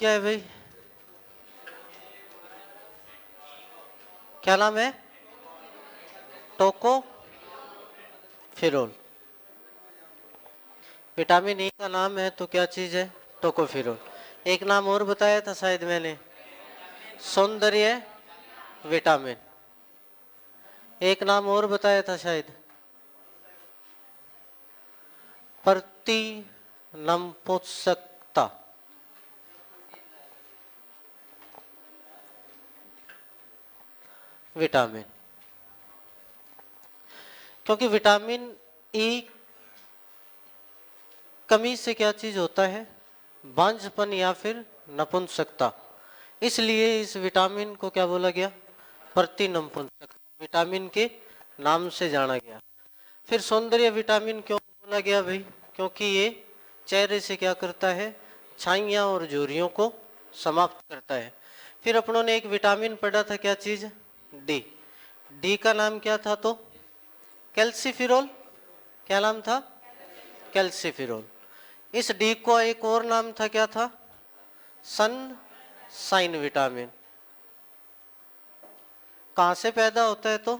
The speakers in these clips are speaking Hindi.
क्या है भाई? क्या नाम है? टोकोफेरोल। विटामिन ई का नाम है तो क्या चीज है? टोकोफेरोल। एक नाम और बताया था शायद मैंने, सौंदर्य विटामिन। एक नाम और बताया था शायद, प्रतिनपुंसकता। विटामिन, क्योंकि विटामिन ई कमी से क्या चीज होता है? बांझपन या फिर नपुंसकता। इसलिए इस विटामिन को क्या बोला गया? प्रतिनपुंसक विटामिन के नाम से जाना गया। फिर सौंदर्य विटामिन क्यों बोला गया भाई? क्योंकि ये चेहरे से क्या करता है? छाइयाँ और झुर्रियों को समाप्त करता है। फिर अपनों ने एक विटामिन पढ़ा था, क्या चीज? डी। डी का नाम क्या था तो? कैल्सीफिरोल। क्या नाम था? कैल्सीफिरोल। इस डी को एक और नाम था, क्या था? Sunshine vitamin. कहां से पैदा होता है तो?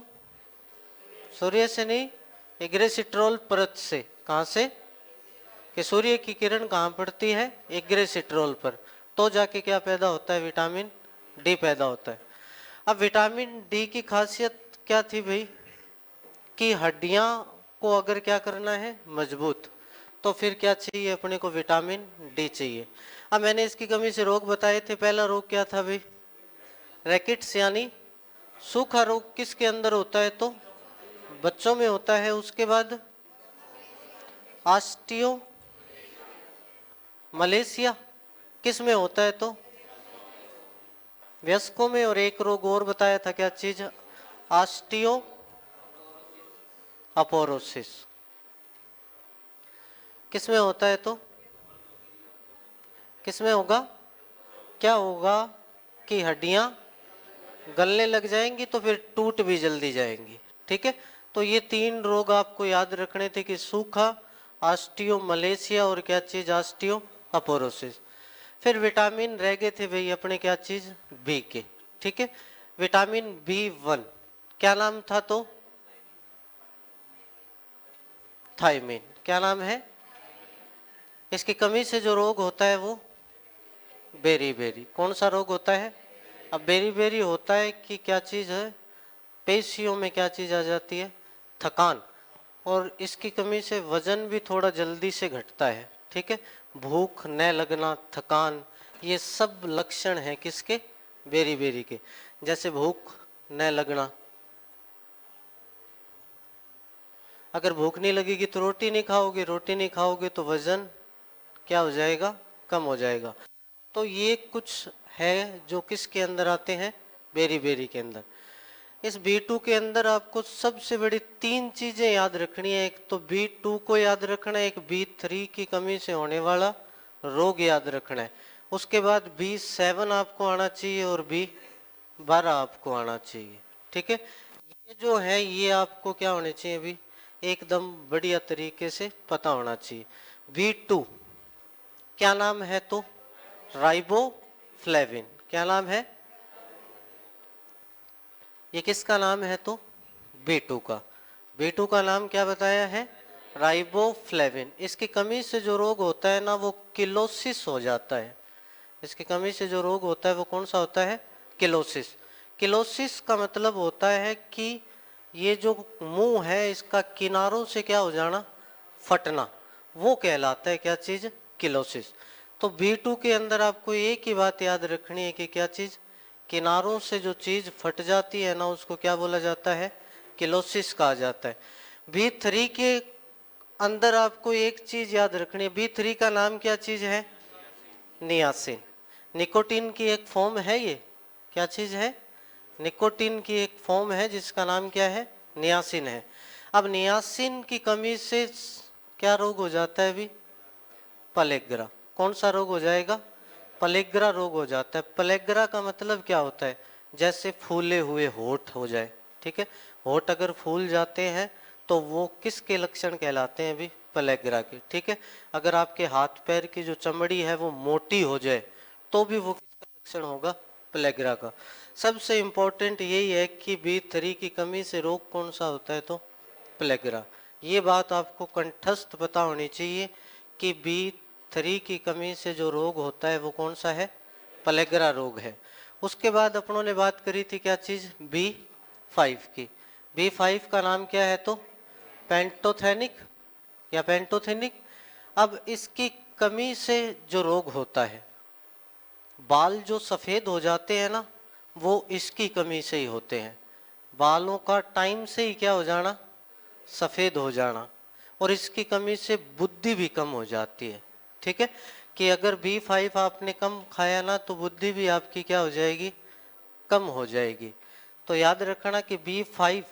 सूर्य से नहीं, एग्रेसिट्रोल परत से। कहां से? कि सूर्य की किरण कहां पड़ती है? एग्रेसिट्रोल पर, तो जाके क्या पैदा होता है? विटामिन डी पैदा होता है। अब विटामिन डी की खासियत क्या थी भाई? कि हड्डियां को अगर क्या करना है? मजबूत, तो फिर क्या चाहिए अपने को? विटामिन डी चाहिए। अब मैंने इसकी कमी से रोग बताए थे। पहला रोग क्या था भाई? रैकेट्स यानी सूखा रोग। किसके अंदर होता है तो? बच्चों में होता है। उसके बाद ऑस्टियो मलेशिया किस में होता है तो? वयस्कों में। और एक रोग और बताया था, क्या चीज? ऑस्टियो अपोरोसिस किस में होता है तो? किस में होगा? क्या होगा कि हड्डियां गलने लग जाएंगी तो फिर टूट भी जल्दी जाएंगी। ठीक है, तो ये तीन रोग आपको याद रखने थे कि सूखा, ऑस्टियो मलेशिया और क्या चीज? ऑस्टियो अपोरोसिस। फिर विटामिन रह गए थे भाई अपने, क्या चीज? बी के। ठीक है, विटामिन B1 क्या नाम था तो? थायमिन। क्या नाम है? इसकी कमी से जो रोग होता है वो बेरी बेरी। कौन सा रोग होता है? अब बेरी बेरी होता है कि क्या चीज है? पेशियों में क्या चीज आ जाती है? थकान। और इसकी कमी से वजन भी थोड़ा जल्दी से घटता है। ठीक है, भूख न लगना, थकान, ये सब लक्षण हैं किसके? बेरी बेरी के। जैसे भूख न लगना, अगर भूख नहीं लगेगी तो रोटी नहीं खाओगे, रोटी नहीं खाओगे तो वजन क्या हो जाएगा? कम हो जाएगा। तो ये कुछ है जो किसके अंदर आते हैं? बेरी बेरी के अंदर। इस B2 के अंदर आपको सबसे बड़ी तीन चीजें याद रखनी है। एक तो B2 को याद रखना है, एक B3 की कमी से होने वाला रोग याद रखना है, उसके बाद B7 आपको आना चाहिए और B12 आपको आना चाहिए। ठीक है, ये जो है ये आपको क्या होने चाहिए अभी? एकदम बढ़िया तरीके से पता होना चाहिए। B2 क्या नाम है तो? राइबोफ्लेविन। क्या नाम है? ये किसका नाम है तो? B2 का। B2 का नाम क्या बताया है? राइबोफ्लेविन। इसकी कमी से जो रोग होता है ना वो किलोसिस हो जाता है। इसकी कमी से जो रोग होता है वो कौन सा होता है? किलोसिस। किलोसिस का मतलब होता है कि ये जो मुंह है इसका किनारों से क्या हो जाना? फटना, वो कहलाता है क्या चीज? किलोसिस। तो B2 के अंदर आपको एक ही बात याद रखनी है कि क्या चीज? किनारों से जो चीज फट जाती है ना उसको क्या बोला जाता है? किलोसिस कहा जाता है। B3 के अंदर आपको एक चीज याद रखनी है। B3 का नाम क्या चीज है? नियासिन। निकोटीन की एक फॉर्म है ये। क्या चीज है? निकोटीन की एक फॉर्म है जिसका नाम क्या है? नियासिन है। अब नियासिन की कमी से क्या रोग हो जाता है अभी? पलेग्रा। कौन सा रोग हो जाएगा? पलेग्रा रोग हो जाता है। पलेग्रा का मतलब क्या होता है? जैसे फूले हुए होठ हो जाए। ठीक है, होठ अगर फूल जाते हैं तो वो किसके लक्षण कहलाते हैं अभी? पलेग्रा के। ठीक है, अगर आपके हाथ पैर की जो चमड़ी है वो मोटी हो जाए, तो भी वो किसका लक्षण होगा? प्लेगरा का। सबसे इंपॉर्टेंट यही है कि B3 की कमी से रोग कौन सा होता है? तो प्लेगरा। ये बात आपको कंठस्थ पता होनी चाहिए कि B3 की कमी से जो रोग होता है वो कौन सा है? प्लेगरा रोग है। उसके बाद अपनों ने बात करी थी क्या चीज? B5 की। B5 का नाम क्या है? तो पेंटोथेनिक या पेंटोथेनिक। अब इसकी कमी से जो रोग होता है, बाल जो सफेद हो जाते हैं ना, वो इसकी कमी से ही होते हैं। बालों का टाइम से ही क्या हो जाना? सफेद हो जाना। और इसकी कमी से बुद्धि भी कम हो जाती है। ठीक है, कि अगर B5 आपने कम खाया ना तो बुद्धि भी आपकी क्या हो जाएगी? कम हो जाएगी। तो याद रखना कि B5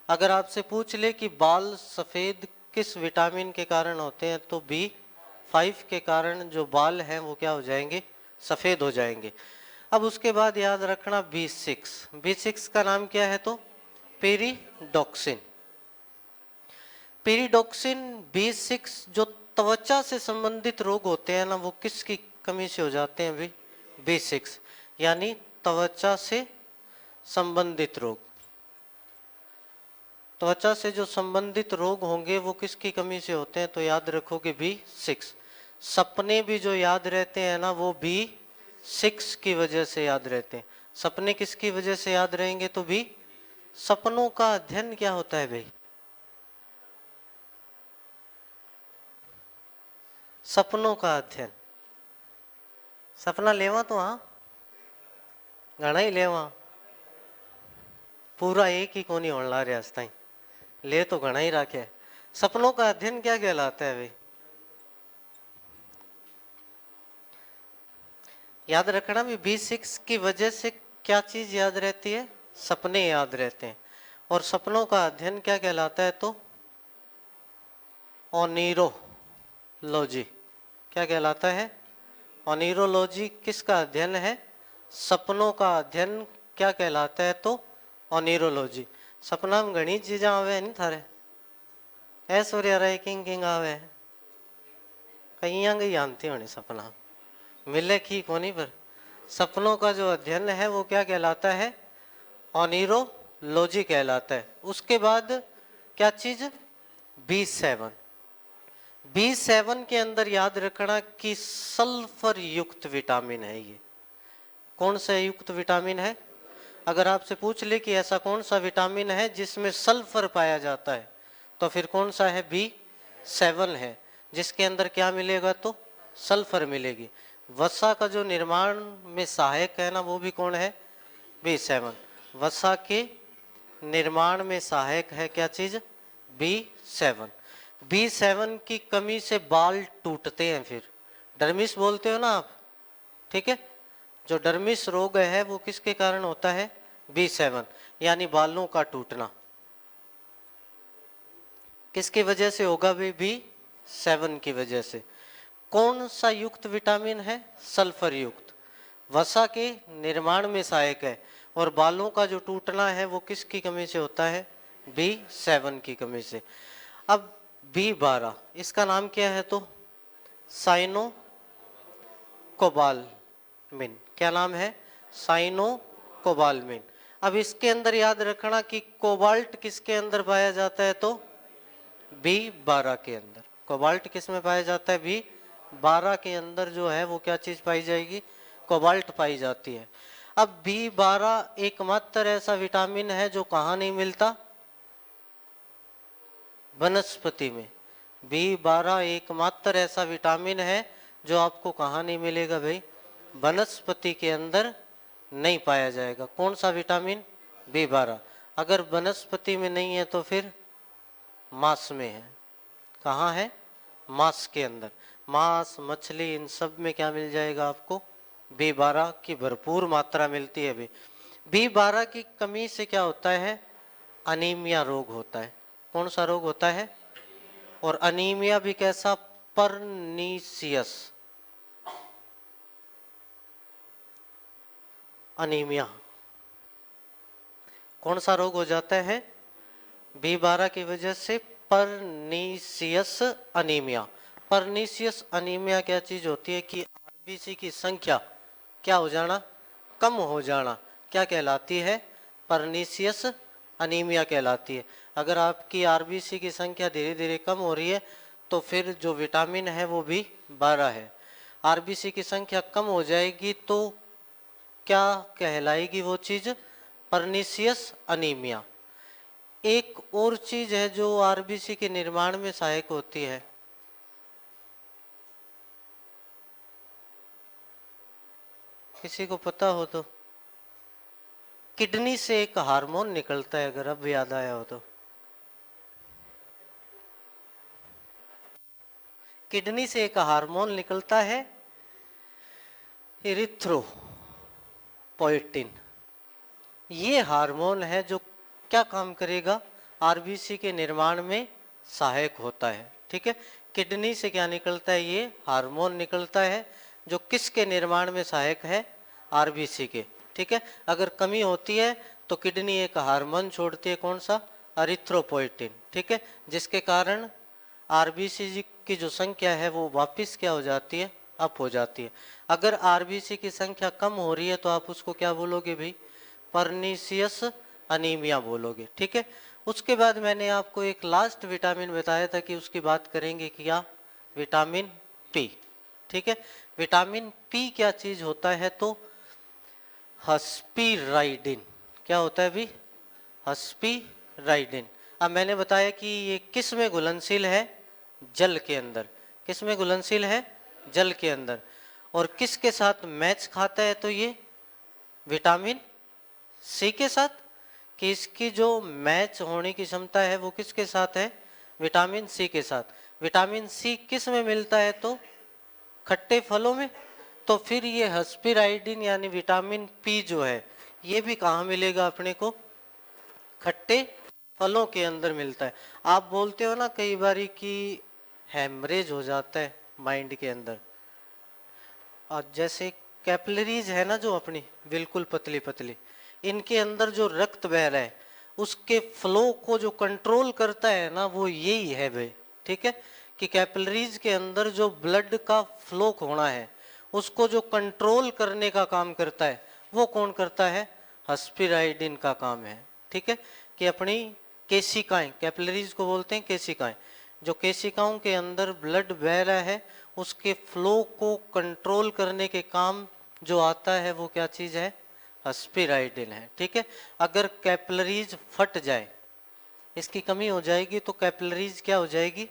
अगर आपसे पूछ ले कि बाल सफेद किस विटामिन के कारण होते हैं, तो B5 के कारण जो बाल हैं वो क्या हो जाएंगे? सफेद हो जाएंगे। अब उसके बाद याद रखना B6 का नाम क्या है? तो पेरिडॉक्सिन। पेरिडॉक्सिन B6 जो त्वचा से संबंधित रोग होते हैं ना, वो किसकी कमी से हो जाते हैं? भी B6, यानी त्वचा से संबंधित रोग। त्वचा से जो संबंधित रोग होंगे वो किसकी कमी से होते हैं? तो याद रखोगे B6। सपने भी जो याद रहते हैं ना, वो B6 की वजह से याद रहते हैं। सपने किसकी वजह से याद रहेंगे? तो भी सपनों का अध्ययन क्या होता है भाई? सपनों का अध्ययन। सपना लेवा तो हाँ घना ही लेवा, पूरा एक ही कोनी होने ला रहा ताई, ले तो घना ही रखे। सपनों का अध्ययन क्या कहलाता है भाई? याद रखना भी B6 की वजह से क्या चीज याद रहती है? सपने याद रहते हैं। और सपनों का अध्ययन क्या कहलाता है? तो ओनिरोलॉजी। क्या कहलाता है? ओनिरोलॉजी किसका अध्ययन है? सपनों का अध्ययन क्या कहलाता है? तो ओनिरोलॉजी। सपना में घनी चीजा आवे नहीं थारे? ऐश्वर्या राय किंग किंग आवे, कहीं गई आनती होनी सपना मिले की कोनी, पर सपनों का जो अध्ययन है वो क्या कहलाता है? ओनिरोलॉजी कहलाता है। उसके बाद क्या चीज? B7। B7 के अंदर याद रखना कि सल्फर युक्त विटामिन है। ये कौन सा युक्त विटामिन है? अगर आपसे पूछ ले कि ऐसा कौन सा विटामिन है जिसमें सल्फर पाया जाता है, तो फिर कौन सा है? B7 है, जिसके अंदर क्या मिलेगा? तो सल्फर मिलेगी। वसा का जो निर्माण में सहायक है ना, वो भी कौन है? B7। वसा के निर्माण में सहायक है क्या चीज? B7। B7 की कमी से बाल टूटते हैं, फिर डर्मिस बोलते हो ना आप। ठीक है, जो डर्मिस रोग है वो किसके कारण होता है? B7, यानी बालों का टूटना किसकी वजह से होगा? B7 की वजह से। कौन सा युक्त विटामिन है? सल्फर युक्त। वसा के निर्माण में सहायक है। और बालों का जो टूटना है वो किसकी कमी से होता है? B7 की कमी से। अब B12 इसका नाम क्या है? तो साइनो कोबालमिन। क्या नाम है? Cyanocobalamin. अब इसके अंदर याद रखना कि कोबाल्ट किसके अंदर पाया जाता है? तो B12 के अंदर। कोबाल्ट किस में पाया जाता है? B12 के अंदर जो है वो क्या चीज पाई जाएगी? कोबाल्ट पाई जाती है। अब B12 एकमात्र ऐसा विटामिन है जो कहाँ नहीं मिलता? वनस्पति में। B12 एकमात्र ऐसा विटामिन है जो आपको कहाँ नहीं मिलेगा भाई? वनस्पति के अंदर नहीं पाया जाएगा। कौन सा विटामिन? B12। अगर वनस्पति में नहीं है तो फिर मांस में है। कहाँ है? मांस के अंदर। मांस, मछली, इन सब में क्या मिल जाएगा आपको? B12 की भरपूर मात्रा मिलती है। B12 की कमी से क्या होता है? अनीमिया रोग होता है। कौन सा रोग होता है? और अनीमिया भी कैसा? Pernicious anaemia. कौन सा रोग हो जाता है? B12 की वजह से परनीसियस अनीमिया। परनीसियस अनीमिया क्या चीज होती है? कि आरबीसी की संख्या क्या हो जाना, कम हो जाना, क्या कहलाती है, परनीसियस अनीमिया कहलाती है। अगर आपकी आरबीसी की संख्या धीरे धीरे कम हो रही है तो फिर जो विटामिन है वो भी 12 है। आरबीसी की संख्या कम हो जाएगी तो क्या कहलाएगी वो चीज, परनीसियस अनीमिया। एक और चीज है जो आरबीसी के निर्माण में सहायक होती है, किसी को पता हो तो। किडनी से एक हार्मोन निकलता है, अगर अब याद आया हो तो। किडनी से एक हार्मोन निकलता है इरिथ्रोपोइटिन। ये हार्मोन है जो क्या काम करेगा, आरबीसी के निर्माण में सहायक होता है। ठीक है, किडनी से क्या निकलता है, ये हार्मोन निकलता है जो किसके निर्माण में सहायक है, आरबीसी के। ठीक है, अगर कमी होती है तो किडनी एक हार्मोन छोड़ती है, कौन सा, एरिथ्रोपोइटिन। ठीक है, जिसके कारण आरबीसी की जो संख्या है वो वापस क्या हो जाती है, अप हो जाती है। अगर आरबीसी की संख्या कम हो रही है तो आप उसको क्या बोलोगे भाई, परनीसियस अनीमिया बोलोगे। ठीक है, उसके बाद मैंने आपको एक लास्ट विटामिन बताया था कि उसकी बात करेंगे, क्या, विटामिन पी। ठीक है, विटामिन पी क्या चीज होता है, तो हस्पिराइडिन। क्या होता है भी, हस्पिराइडिन। अब मैंने बताया कि ये किस में घुलनशील है, जल के अंदर। किस में घुलनशील है, जल के अंदर। और किसके साथ मैच खाता है, तो ये विटामिन सी के साथ। कि इसकी जो मैच होने की क्षमता है वो किसके साथ है, विटामिन सी के साथ। विटामिन सी किस में मिलता है, तो खट्टे फलों में। तो फिर ये हस्पिराइडिन यानी विटामिन पी जो है ये भी कहाँ मिलेगा अपने को, खट्टे फलों के अंदर मिलता है। आप बोलते हो ना कई बारी कि हैमरेज हो जाता है माइंड के अंदर, और जैसे कैपिलरीज है ना जो अपनी बिल्कुल पतली पतली, इनके अंदर जो रक्त बह रहा है उसके फ्लो को जो कंट्रोल करता है ना वो यही है भाई। ठीक है, कि कैपिलरीज के अंदर जो ब्लड का फ्लो होना है उसको जो कंट्रोल करने का काम करता है वो कौन करता है, हस्पिराइडिन का काम है। ठीक है, कि अपनी केशिकाएं, कैपिलरीज को बोलते हैं केशिकाएं, जो केशिकाओं के अंदर ब्लड बह रहा है उसके फ्लो को कंट्रोल करने के काम जो आता है वो क्या चीज है, हस्पिराइडिन है। ठीक है, अगर कैपिलरीज फट जाए, इसकी कमी हो जाएगी तो कैपिलरीज क्या हो जाएगी,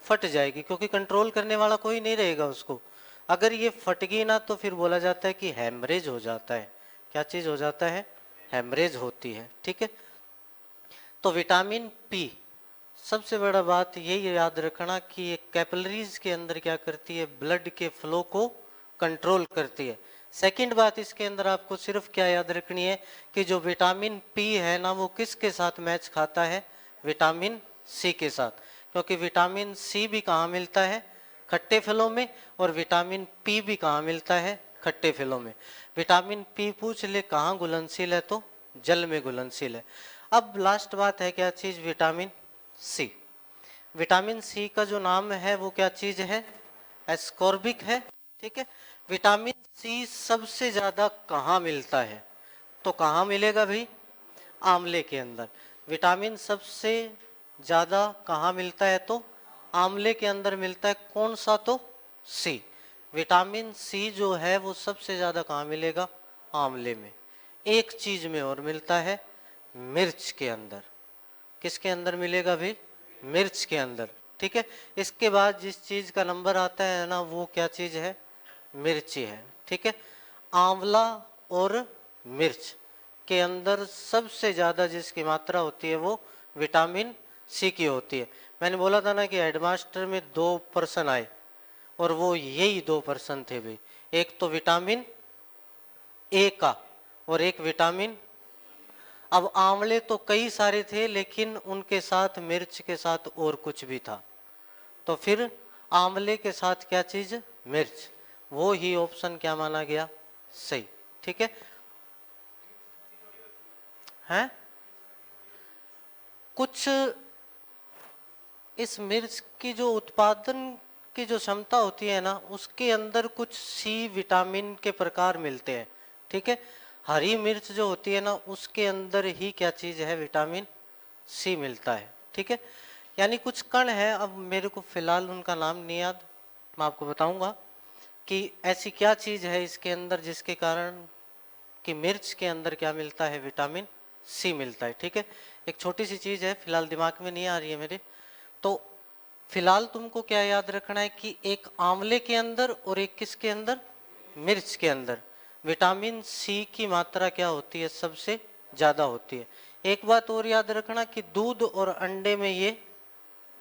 फट जाएगी, क्योंकि कंट्रोल करने वाला कोई नहीं रहेगा उसको। अगर ये फट गई ना तो फिर बोला जाता है कि हेमरेज हो जाता है। क्या चीज हो जाता है, हेमरेज होती है। ठीक है, तो विटामिन पी, सबसे बड़ा बात यही याद रखना कि ये कैपिलरीज के अंदर क्या करती है, ब्लड के फ्लो को कंट्रोल करती है। सेकंड बात इसके अंदर आपको सिर्फ क्या याद रखनी है कि जो विटामिन पी है ना वो किसके साथ मैच खाता है, विटामिन सी के साथ। क्योंकि विटामिन सी भी कहाँ मिलता है, खट्टे फलों में, और विटामिन पी भी कहाँ मिलता है, खट्टे फलों में। विटामिन पी पूछ ले कहाँ घुलनशील है, तो जल में घुलनशील है। अब लास्ट बात है क्या चीज, विटामिन सी। विटामिन सी का जो नाम है वो क्या चीज है, एस्कॉर्बिक है। ठीक है, विटामिन सी सबसे ज्यादा कहाँ मिलता है, तो कहाँ मिलेगा भाई, आंवले के अंदर। विटामिन सबसे ज्यादा कहाँ मिलता है, तो आंवले के अंदर मिलता है, कौन सा, तो सी। विटामिन सी जो है वो सबसे ज्यादा कहाँ मिलेगा, आंवले में। एक चीज में और मिलता है, मिर्च के अंदर। किसके अंदर मिलेगा भाई, मिर्च के अंदर। ठीक है, इसके बाद जिस चीज का नंबर आता है ना वो क्या चीज है, मिर्ची है। ठीक है, आंवला और मिर्च के अंदर सबसे ज्यादा जिसकी मात्रा होती है वो विटामिन सी की होती है। मैंने बोला था ना कि हेडमास्टर में 2 पर्सन आए और वो यही 2 पर्सन थे भाई, एक तो विटामिन ए का और एक विटामिन। अब आंवले तो कई सारे थे लेकिन उनके साथ मिर्च के साथ और कुछ भी था, तो फिर आंवले के साथ क्या चीज, मिर्च, वो ही ऑप्शन क्या माना गया, सही। ठीक है, हैं कुछ इस मिर्च की जो उत्पादन की जो क्षमता होती है ना, उसके अंदर कुछ सी विटामिन के प्रकार मिलते हैं, ठीक है। हरी मिर्च जो होती है ना, उसके अंदर ही क्या चीज है, विटामिन सी मिलता है, ठीक है। यानी कुछ कण है, अब मेरे को फिलहाल उनका नाम नहीं याद, मैं आपको बताऊंगा कि ऐसी क्या चीज है इसके अंदर जिसके कारण कि मिर्च के अंदर क्या मिलता है, विटामिन सी मिलता है, ठीक है। एक छोटी सी चीज है, फिलहाल दिमाग में नहीं आ रही है मेरे। तो फिलहाल तुमको क्या याद रखना है कि एक आंवले के अंदर और एक किसके अंदर, मिर्च के अंदर विटामिन सी की मात्रा क्या होती है, सबसे ज्यादा होती है। एक बात और याद रखना कि दूध और अंडे में ये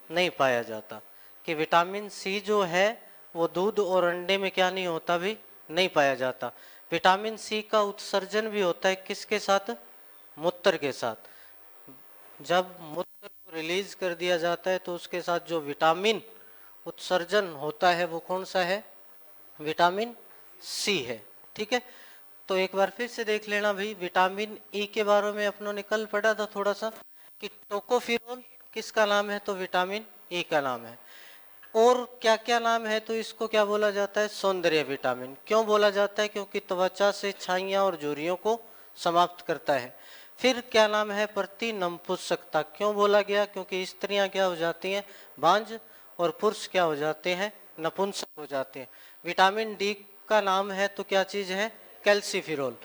नहीं पाया जाता, कि विटामिन सी जो है वो दूध और अंडे में क्या नहीं होता, भी नहीं पाया जाता। विटामिन सी का उत्सर्जन भी होता है किसके साथ, मूत्र के साथ। जब मूत्र को रिलीज कर दिया जाता है तो उसके साथ जो विटामिन उत्सर्जन होता है वो कौन सा है, विटामिन सी है, ठीक है। तो एक बार फिर से देख लेना भाई, विटामिन ई के बारे में अपनों ने कल पढ़ा था थोड़ा सा कि टोकोफिरोल किसका नाम है, तो विटामिन ई का नाम है। और क्या क्या नाम है, तो इसको क्या बोला जाता है, सौंदर्य विटामिन। क्यों बोला जाता है, क्योंकि त्वचा से छाइयां और झुर्रियों को समाप्त करता है। फिर क्या नाम है, प्रति नपुंसकता। क्यों बोला गया, क्योंकि स्त्रियां क्या हो जाती हैं, बांझ, और पुरुष क्या हो जाते हैं, नपुंसक हो जाते हैं। विटामिन डी का नाम है तो क्या चीज है, कैल्सीफिरोल।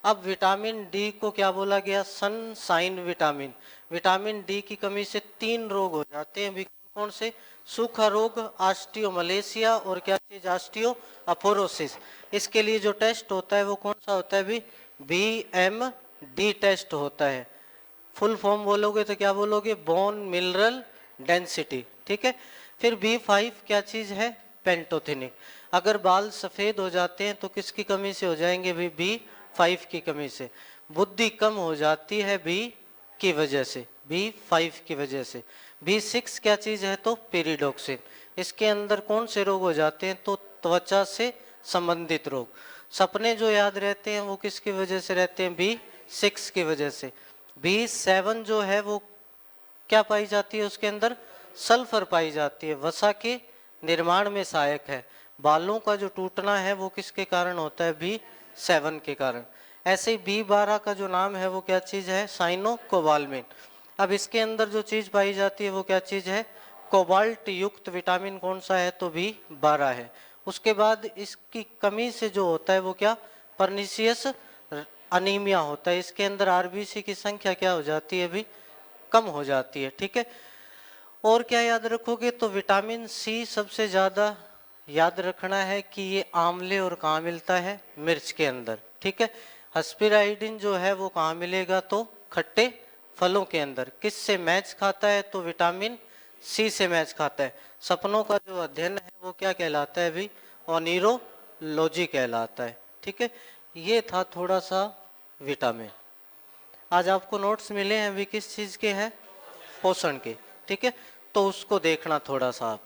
अब विटामिन डी को क्या बोला गया, सनसाइन विटामिन। विटामिन डी की कमी से 3 रोग हो जाते हैं, कौन से, सूखा रोग, ऑस्टियोमलेशिया, और क्या चीज, ऑस्टियोअपोरोसिस। इसके लिए जो टेस्ट होता है वो कौन सा होता है, भी BMD टेस्ट होता है। फुल फॉर्म बोलोगे तो क्या बोलोगे, बोन मिनरल डेंसिटी, ठीक है। फिर B5 क्या चीज है, पेंटोथेनिक। अगर बाल सफेद हो जाते हैं तो किसकी कमी से हो जाएंगे, भी B5 की कमी से। बुद्धि कम हो जाती है बी की वजह से, B5 की वजह से। B6 क्या चीज है, तो पेरिडोक्सिन। इसके अंदर कौन से रोग हो जाते हैं, तो त्वचा से संबंधित रोग। सपने जो याद रहते हैं वो किसकी वजह से रहते हैं, B6 की वजह से। B7 जो है वो क्या पाई जाती है, उसके अंदर सल्फर पाई जाती है, वसा के निर्माण में सहायक है। बालों का जो टूटना है वो किसके कारण होता है, B7 के कारण। ऐसे ही B12 का जो नाम है वो क्या चीज है, साइनोकोबाल्मिन। अब इसके अंदर जो चीज पाई जाती है वो क्या चीज है, कोबाल्ट युक्त विटामिन कौन सा है, तो B12 है। उसके बाद इसकी कमी से जो होता है वो क्या, परनीसियस अनीमिया होता है। इसके अंदर आरबीसी की संख्या क्या हो जाती है, भी कम हो जाती है, ठीक है। और क्या याद रखोगे, तो विटामिन सी सबसे ज्यादा याद रखना है कि ये आंवले और कहाँ मिलता है, मिर्च के अंदर, ठीक है। हस्पिराइडिन जो है वो कहाँ मिलेगा, तो खट्टे फलों के अंदर। किससे मैच खाता है, तो विटामिन सी से मैच खाता है। सपनों का जो अध्ययन है वो क्या कहलाता है, भी ओनिरोलॉजी कहलाता है, ठीक है। ये था थोड़ा सा विटामिन। आज आपको नोट्स मिले हैं भी किस चीज के हैं, पोषण के, ठीक है। तो उसको देखना थोड़ा सा आप।